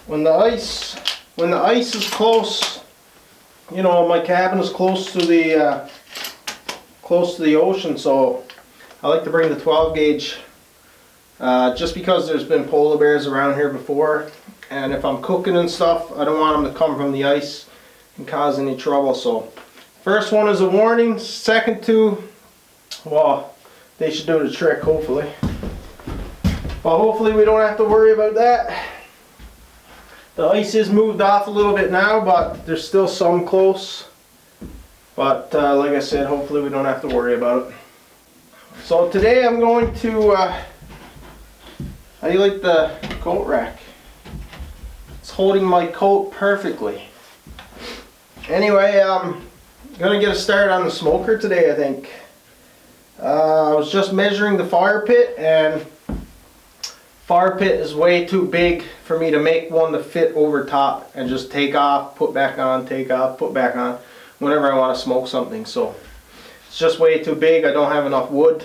when the ice is close, you know, my cabin is close to the ocean, so I like to bring the 12 gauge just because there's been polar bears around here before, and if I'm cooking and stuff, I don't want them to come from the ice and cause any trouble. So first one is a warning, second two, well, they should do the trick hopefully. But hopefully we don't have to worry about that. The ice is moved off a little bit now, but there's still some close. But like I said, hopefully we don't have to worry about it. So today I'm going to, how do you like the coat rack? It's holding my coat perfectly. Anyway, I'm going to get a start on the smoker today, I think. I was just measuring the fire pit, and fire pit is way too big for me to make one to fit over top and just take off, put back on, take off, put back on whenever I want to smoke something. So it's just way too big. I don't have enough wood.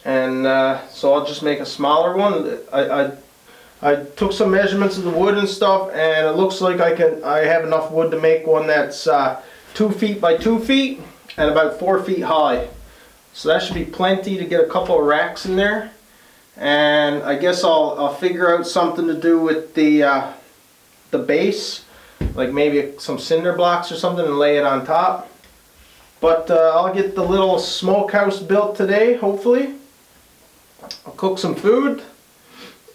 And so I'll just make a smaller one. I took some measurements of the wood and stuff, and it looks like I have enough wood to make one that's 2 feet by 2 feet and about 4 feet high. So that should be plenty to get a couple of racks in there. And I guess I'll figure out something to do with the base, like maybe some cinder blocks or something, and lay it on top. But I'll get the little smokehouse built today, hopefully. I'll cook some food,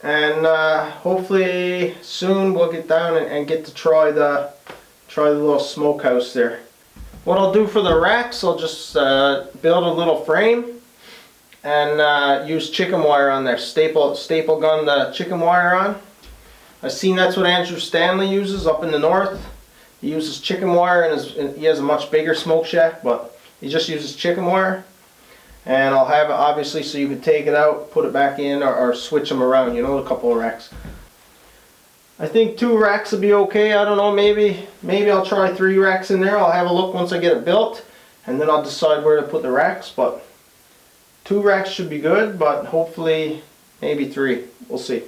and hopefully soon we'll get down and get to try the little smokehouse there. What I'll do for the racks, I'll just build a little frame and use chicken wire on there. Staple gun the chicken wire on. I've seen that's what Andrew Stanley uses up in the north. He uses chicken wire, and he has a much bigger smoke shack, but he just uses chicken wire. And I'll have it obviously so you can take it out, put it back in, or switch them around, you know, a couple of racks. I think 2 racks will be okay. I don't know, maybe I'll try 3 racks in there. I'll have a look once I get it built, and then I'll decide where to put the racks. But 2 racks should be good, but hopefully maybe 3. We'll see.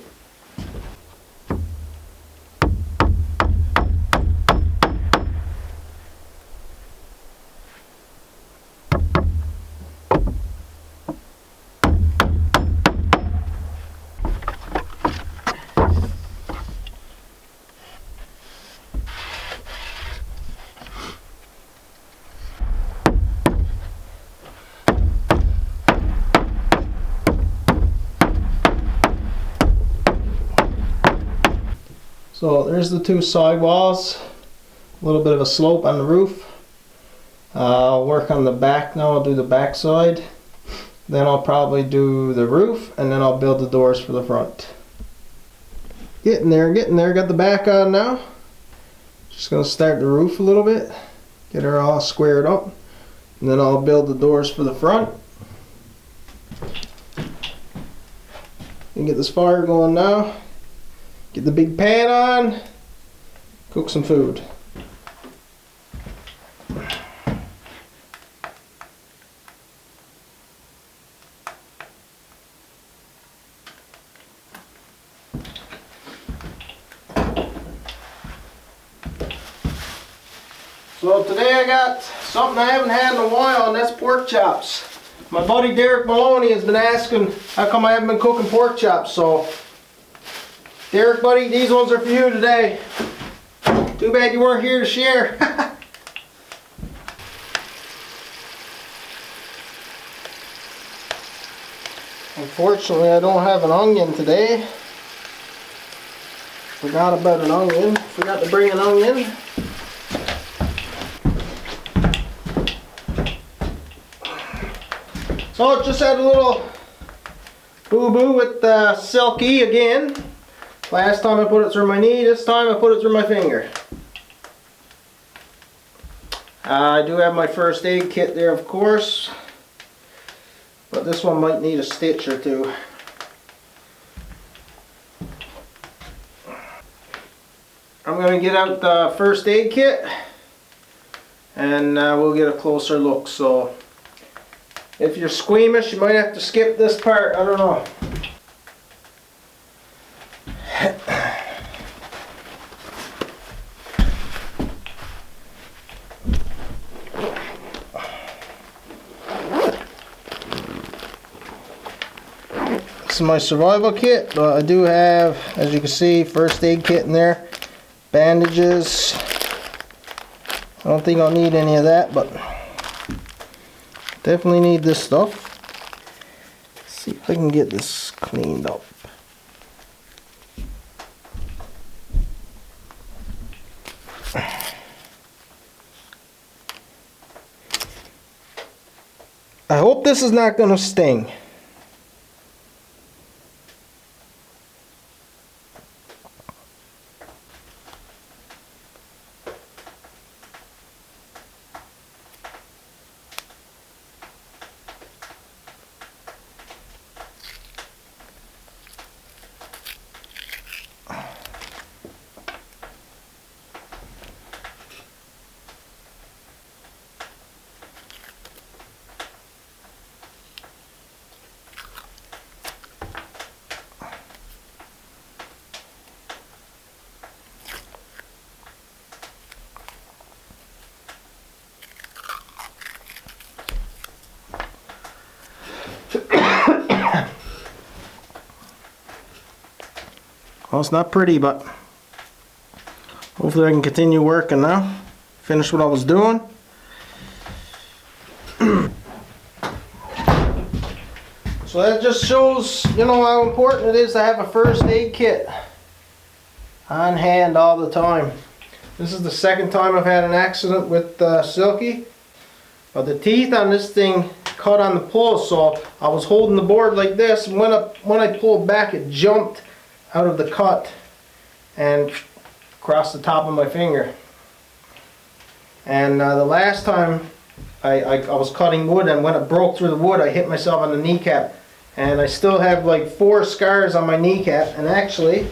So there's the 2 side walls, a little bit of a slope on the roof. I'll work on the back now. I'll do the back side, then I'll probably do the roof, and then I'll build the doors for the front. Getting there, got the back on now. Just gonna start the roof a little bit, get her all squared up, and then I'll build the doors for the front. And get this fire going now. Get the big pan on, cook some food. So today I got something I haven't had in a while, and that's pork chops. My buddy Derek Maloney has been asking how come I haven't been cooking pork chops, so Derek, buddy, these ones are for you today. Too bad you weren't here to share. Unfortunately, I don't have an onion today. Forgot about an onion. Forgot to bring an onion. So just had a little boo-boo with Silky again. Last time I put it through my knee, this time I put it through my finger. I do have my first aid kit there, of course, but this one might need a stitch or 2. I'm going to get out the first aid kit, and we'll get a closer look. So if you're squeamish, you might have to skip this part. I don't know. is my survival kit, but I do have, as you can see, first aid kit in there, bandages. I don't think I'll need any of that, but definitely need this stuff. Let's see if I can get this cleaned up. I hope this is not going to sting. Well, it's not pretty, but hopefully I can continue working now. Finish what I was doing. So that just shows, you know, how important it is to have a first aid kit on hand all the time. This is the second time I've had an accident with Silky. But the teeth on this thing cut on the pull, so I was holding the board like this, and when I pulled back, it jumped out of the cut and across the top of my finger. And the last time I was cutting wood, and when it broke through the wood, I hit myself on the kneecap, and I still have like 4 scars on my kneecap. And actually,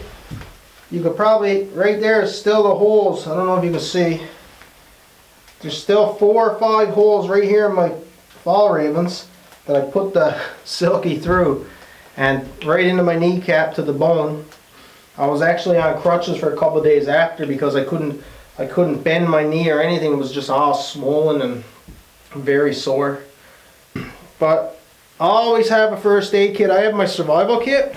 you could probably, right there is still the holes. I don't know if you can see. There's still 4 or 5 holes right here in my fall ravens that I put the Silky through, and right into my kneecap to the bone. I was actually on crutches for a couple of days after because I couldn't bend my knee or anything. It was just all swollen and very sore. But I always have a first aid kit. I have my survival kit,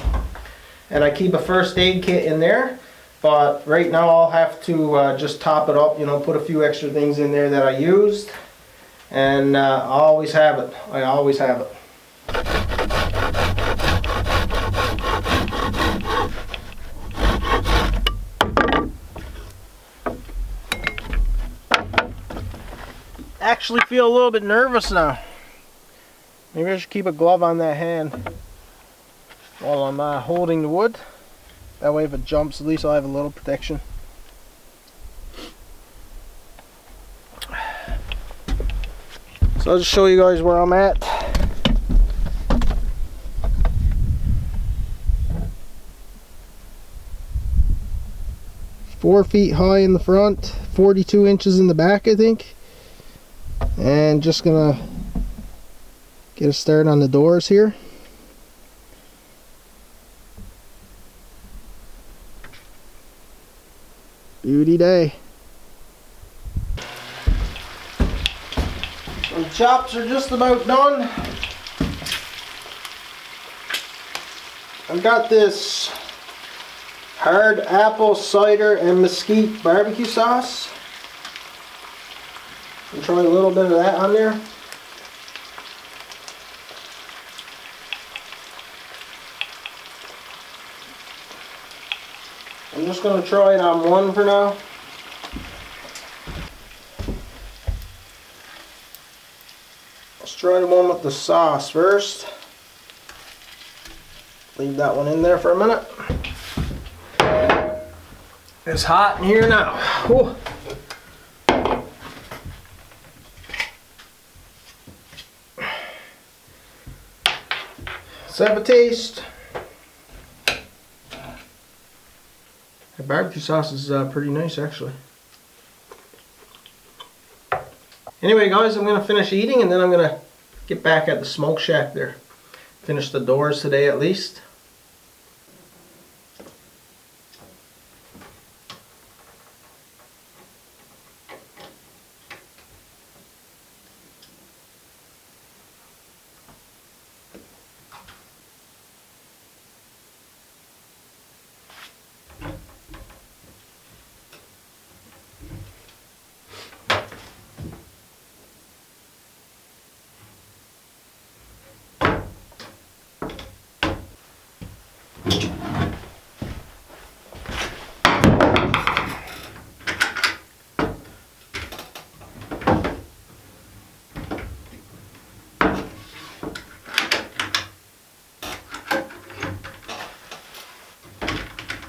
and I keep a first aid kit in there. But right now I'll have to just top it up, you know, put a few extra things in there that I used. And I always have it. I always have it. Actually feel a little bit nervous now. Maybe I should keep a glove on that hand while I'm holding the wood. That way if it jumps, at least I'll have a little protection. So I'll just show you guys where I'm at. Four feet high in the front, 42 inches in the back, I think. And just gonna get a start on the doors here. Beauty day. The chops are just about done. I've got this hard apple cider and mesquite barbecue sauce. I'll try a little bit of that on there. I'm just going to try it on one for now. Let's try the one with the sauce first. Leave that one in there for a minute. It's hot in here now. Whew. Let's have a taste. The barbecue sauce is pretty nice, actually. Anyway, guys, I'm going to finish eating, and then I'm going to get back at the smoke shack there. Finish the doors today at least.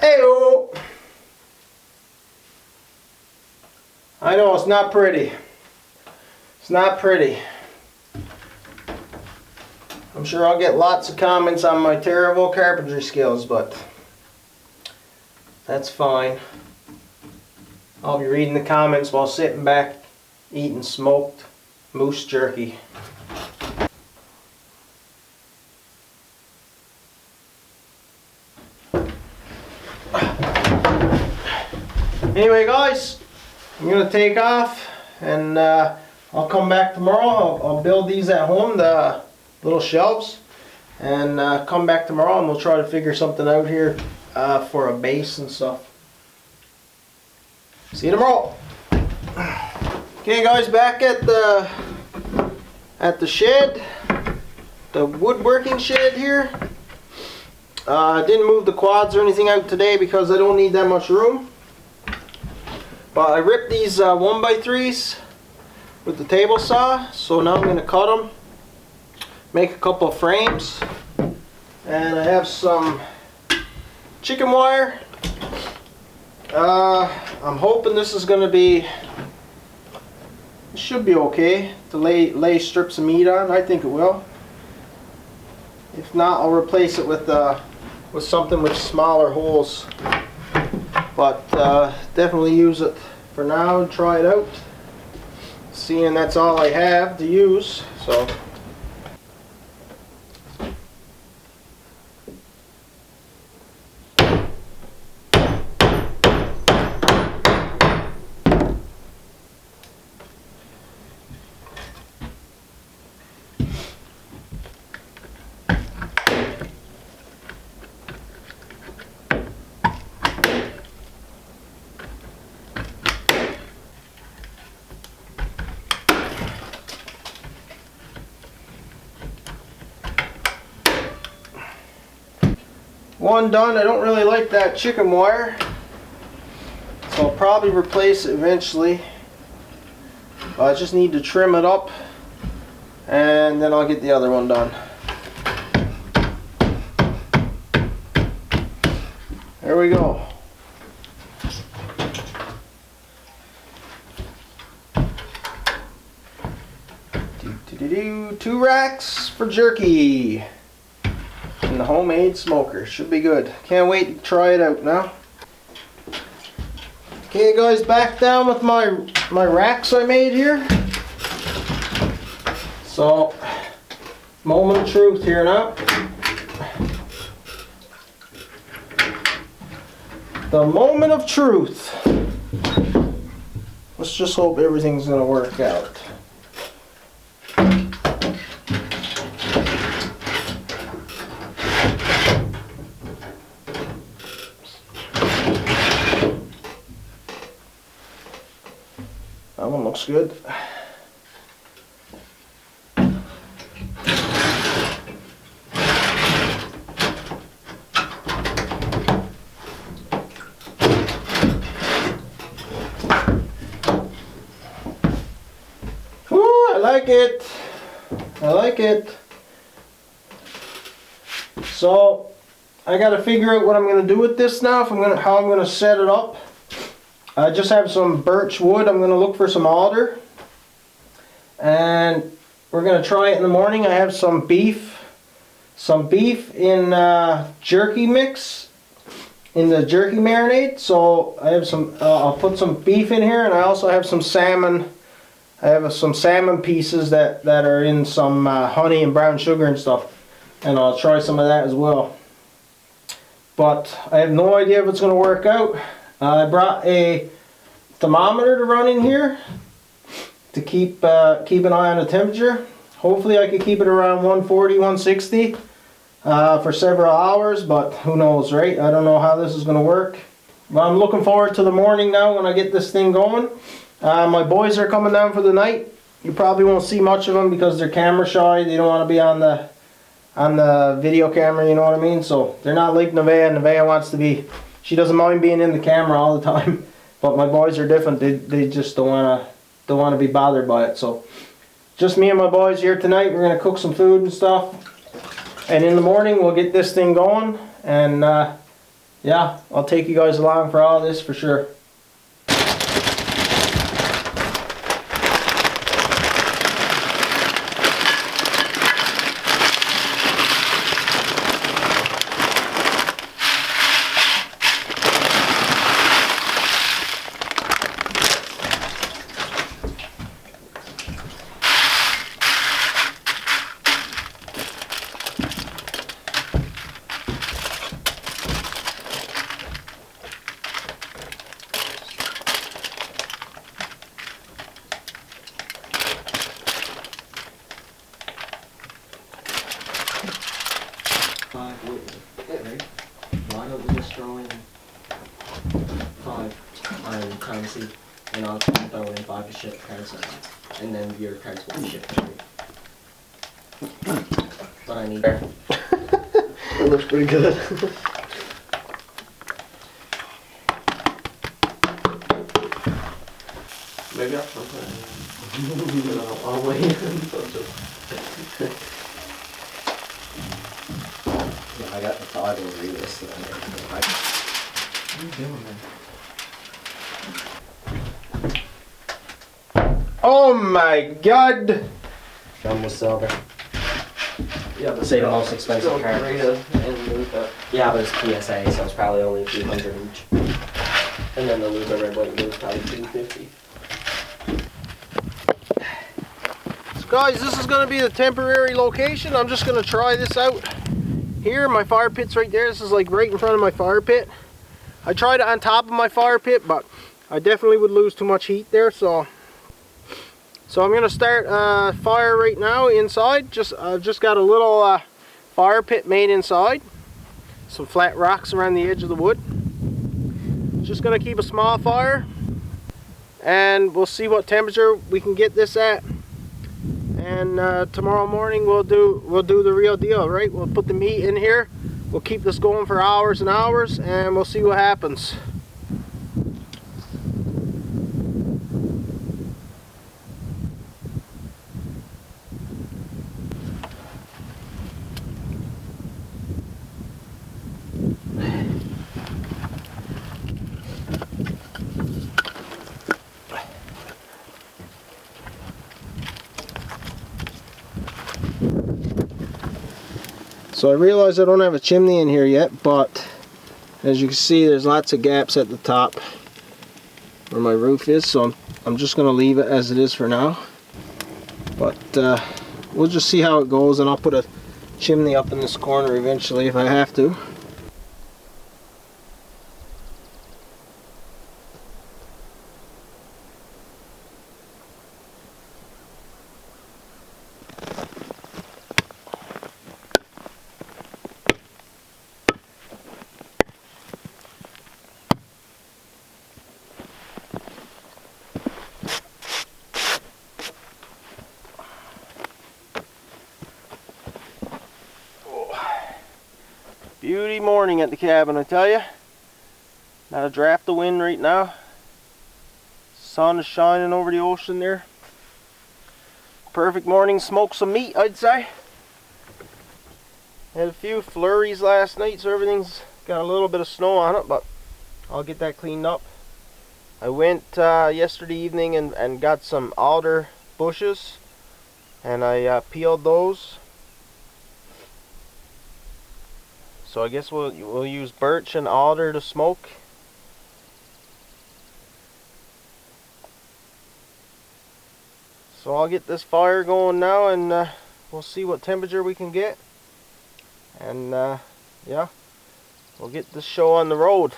Hey-o! I know it's not pretty. It's not pretty. I'm sure I'll get lots of comments on my terrible carpentry skills, but that's fine. I'll be reading the comments while sitting back eating smoked moose jerky. Anyway guys, I'm going to take off and I'll come back tomorrow. I'll build these at home, the little shelves, and come back tomorrow and we'll try to figure something out here for a base and stuff. See you tomorrow. Okay guys, back at the shed, the woodworking shed here. I didn't move the quads or anything out today because I don't need that much room. But I ripped these 1x3s with the table saw, so now I'm going to cut them, make a couple of frames, and I have some chicken wire. I'm hoping this is going to be, it should be okay to lay strips of meat on. I think it will. If not, I'll replace it with something with smaller holes. But definitely use it for now and try it out. Seeing that's all I have to use, so. One done. I don't really like that chicken wire, so I'll probably replace it eventually. I just need to trim it up and then I'll get the other one done. There we go. Two racks for jerky. And the homemade smoker. Should be good. Can't wait to try it out now. Okay guys, back down with my racks I made here. So, moment of truth here now. The moment of truth. Let's just hope everything's gonna work out. That one looks good. Ooh, I like it. I like it. So I got to figure out what I'm going to do with this now. How I'm going to set it up. I just have some birch wood. I'm going to look for some alder. And we're going to try it in the morning. I have some beef in jerky mix, in the jerky marinade. So I have some, I'll put some beef in here, and I also have some salmon. I have some salmon pieces that are in some honey and brown sugar and stuff. And I'll try some of that as well. But I have no idea if it's going to work out. I brought a thermometer to run in here to keep an eye on the temperature. Hopefully I can keep it around 140, 160 for several hours, but who knows, right? I don't know how this is going to work. But I'm looking forward to the morning now when I get this thing going. My boys are coming down for the night. You probably won't see much of them because they're camera shy. They don't want to be on the video camera, you know what I mean? So they're not like Nevaeh. Nevaeh wants to be, she doesn't mind being in the camera all the time. But my boys are different. They just don't want to be bothered by it. So just me and my boys here tonight. We're going to cook some food and stuff. And in the morning we'll get this thing going and yeah, I'll take you guys along for all this for sure. Why don't you just throw in 5 on currency, and I'll try and throw in 5 to ship cards, and then your cards will be shipped to me. But I need. That looks pretty good. Maybe I'll put it in. I'll wait. I got the Todd to read this. What are you doing, man? Oh my god! Done with silver. Yeah, but Say the most expensive still card. Rita and Luca. Yeah, but it's PSA, so it's probably only 200 each. And then the Luca Red, White, and Blue is probably 250. So guys, this is going to be the temporary location. I'm just going to try this out. Here, my fire pit's right there. This is like right in front of my fire pit. I tried it on top of my fire pit, but I definitely would lose too much heat there. So I'm going to start fire right now inside. I've just got a little fire pit made inside. Some flat rocks around the edge of the wood. Just going to keep a small fire, and we'll see what temperature we can get this at. And tomorrow morning we'll do the real deal, right? We'll put the meat in here. We'll keep this going for hours and hours, and we'll see what happens. So I realize I don't have a chimney in here yet, but as you can see, there's lots of gaps at the top where my roof is, so I'm just going to leave it as it is for now. But we'll just see how it goes, and I'll put a chimney up in this corner eventually if I have to. Beauty morning at the cabin, I tell you. Not a draft of wind right now. Sun is shining over the ocean there. Perfect morning, smoke some meat, I'd say. Had a few flurries last night, so everything's got a little bit of snow on it, but I'll get that cleaned up. I went yesterday evening and got some alder bushes, and I peeled those. So I guess we'll use birch and alder to smoke. So I'll get this fire going now, and we'll see what temperature we can get. And yeah, we'll get this show on the road.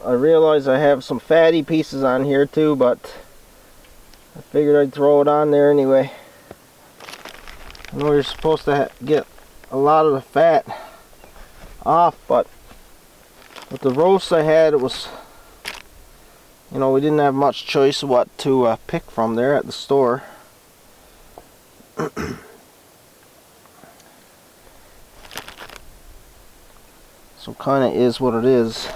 I realize I have some fatty pieces on here too, but I figured I'd throw it on there anyway. I know you're supposed to get a lot of the fat off, but with the roast I had, it was, you know, we didn't have much choice of what to pick from there at the store. So kind of is what it is.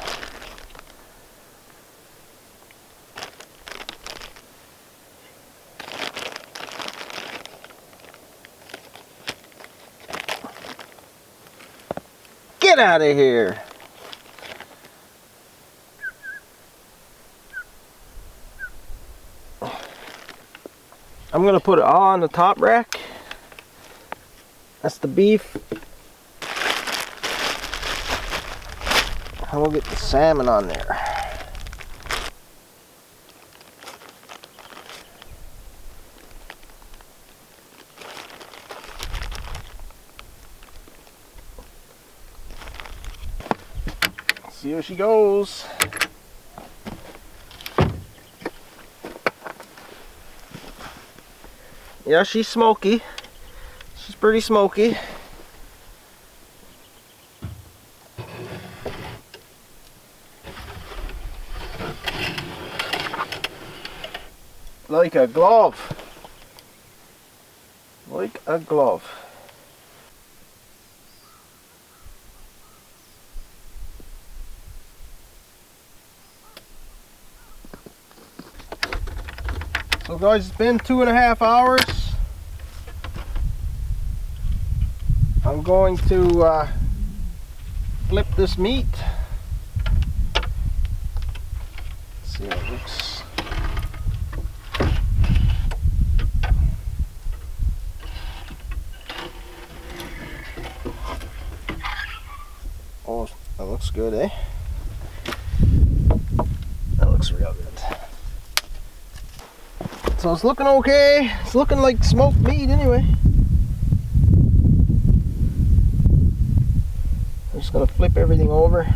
Get out of here. I'm gonna put it all on the top rack. That's the beef. And we'll get the salmon on there. See where she goes. Yeah, she's smoky. She's pretty smoky. Like a glove. Like a glove. So guys, it's been 2.5 hours. I'm going to flip this meat. Let's see how it looks. Oh, that looks good, eh? That looks real good. So it's looking okay. It's looking like smoked meat anyway. I'm just gonna flip everything over.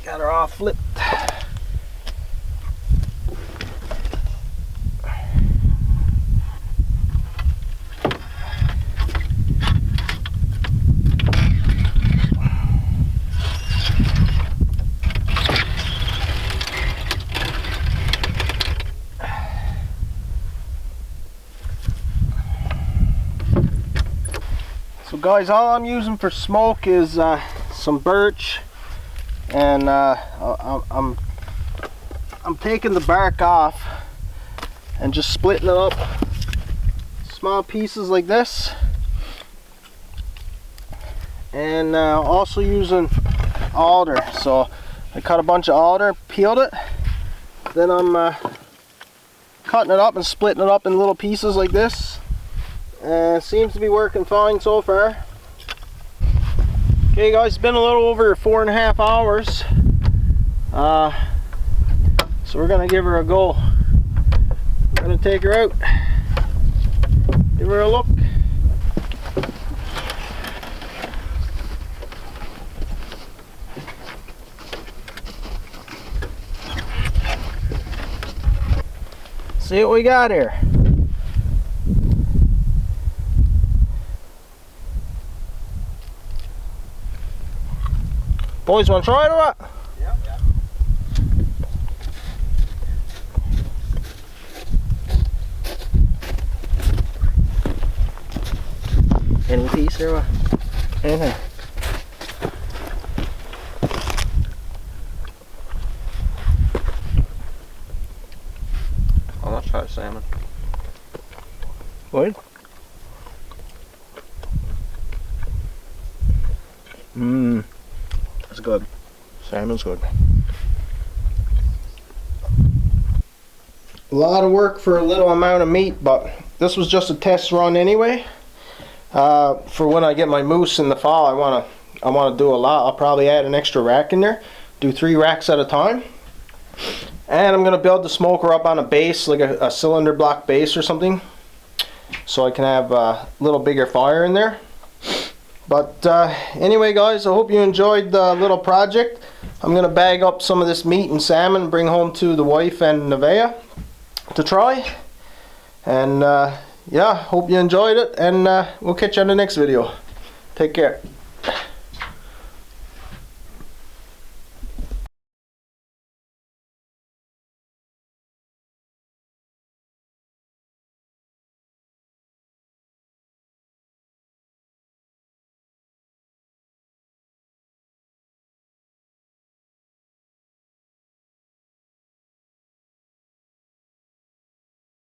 Got her all flipped. So guys, all I'm using for smoke is some birch, and I'm taking the bark off and just splitting it up small pieces like this, and also using alder. So I cut a bunch of alder, peeled it, then I'm cutting it up and splitting it up in little pieces like this. Seems to be working fine so far. Okay guys, it's been a little over 4.5 hours. So we're gonna give her a go. We're gonna take her out, give her a look. See what we got here. Boys, want to try it or what? Yeah. Any piece or what? Anything. I'll not try salmon. What? Mmm. That's good. Salmon's good. A lot of work for a little amount of meat, but this was just a test run anyway. For when I get my moose in the fall, I wanna do a lot. I'll probably add an extra rack in there. Do 3 racks at a time. And I'm gonna build the smoker up on a base, like a cylinder block base or something, so I can have a little bigger fire in there. But anyway guys, I hope you enjoyed the little project. I'm gonna bag up some of this meat and salmon and bring home to the wife and Nevaeh to try. And yeah, hope you enjoyed it, and we'll catch you on the next video. Take care.